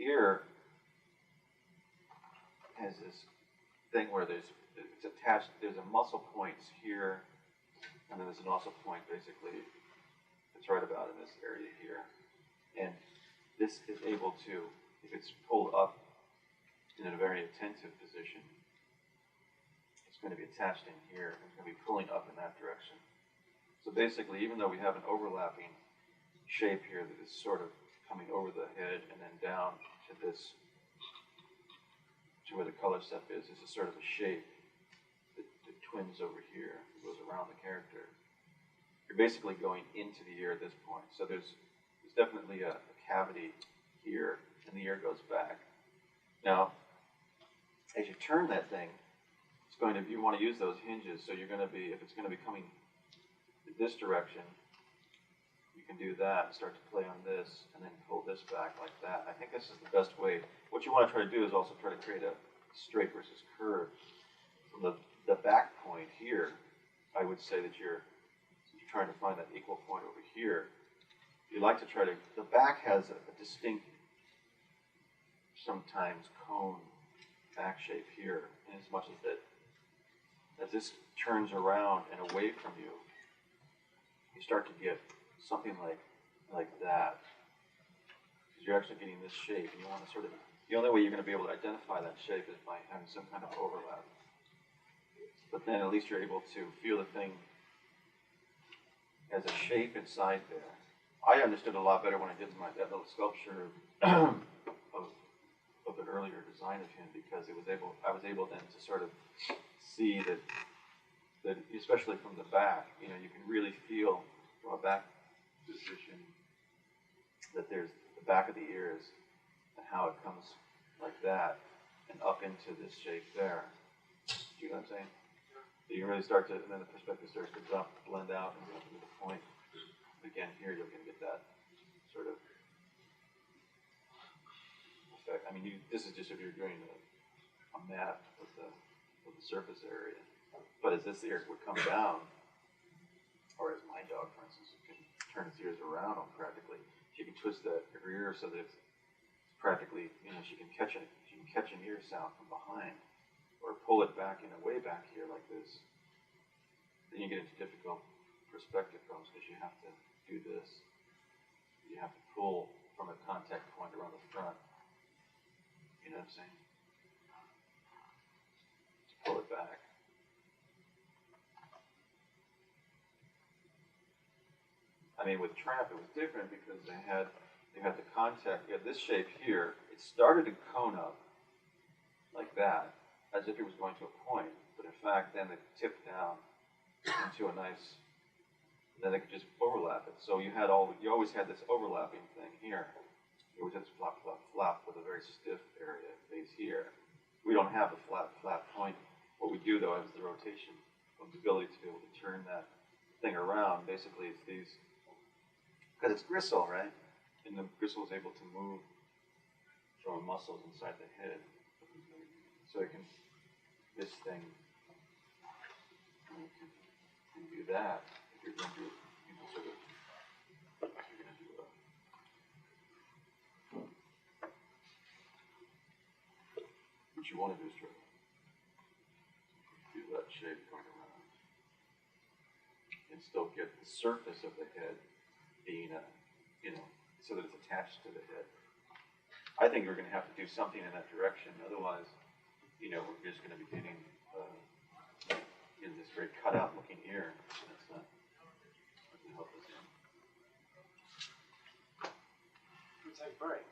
ear has this thing where it's attached, there's a muscle points here, and then there's an muscle point basically, it's right about in this area here. And this is able to, if it's pulled up in a very attentive position, it's going to be attached in here, and it's going to be pulling up in that direction. So basically, even though we have an overlapping shape here that is sort of coming over the head and then down to this, to where the color step is a sort of a shape that twins over here, that goes around the character. You're basically going into the ear at this point. So there's definitely a cavity here, and the ear goes back. Now, as you turn that thing, it's going to, you want to use those hinges, so you're going to be, if it's going to be coming this direction, you can do that and start to play on this and then pull this back like that. I think this is the best way. What you want to try to do is also try to create a straight versus curve. From the back point here, I would say that you're trying to find that equal point over here. You like to try to, the back has a distinct, sometimes cone back shape here, in as much as that, as this turns around and away from you, you start to get something like that. Because you're actually getting this shape, and you want to sort of, the only way you're going to be able to identify that shape is by having some kind of overlap. But then at least you're able to feel the thing as a shape inside there. I understood a lot better when I did that little sculpture of an earlier design of him, because I was able then to sort of see that especially from the back, you know, you can really feel from a back position that there's the back of the ears and how it comes like that and up into this shape there. Do you know what I'm saying? So you really start to, and then the perspective starts to blend out and go up into the point. Again, here you're going to get that sort of effect. I mean, this is just if you're doing a map of the surface area. But as this ear would come down, or as my dog, for instance, can turn its ears around practically, she can twist the ear so that it's practically, you know, she can catch an ear sound from behind, or pull it back in a way back here like this. Then you get into difficult perspective problems because you have to do this. You have to pull from a contact point around the front. You know what I'm saying? Pull it back. I mean, with Tramp, it was different because they had the contact. You had this shape here. It started to cone up like that, as if it was going to a point. But in fact, then it tipped down into a nice. Then they could just overlap it. So you always had this overlapping thing here. It was just flap, flap, flap with a very stiff area base here. We don't have a flat point. What we do though is the rotation of the ability to be able to turn that thing around. Basically, it's these. Because it's gristle, right? And the gristle is able to move from the muscles inside the head. So it can, this thing, can do that. If you're going to, you know, sort of, you're going to do what you want to do is try to do that shape going around. And still get the surface of the head being you know, so that it's attached to the head. I think we're going to have to do something in that direction. Otherwise, you know, we're just going to be getting this very cut-out looking ear. That's not going to help us. We'll take a break.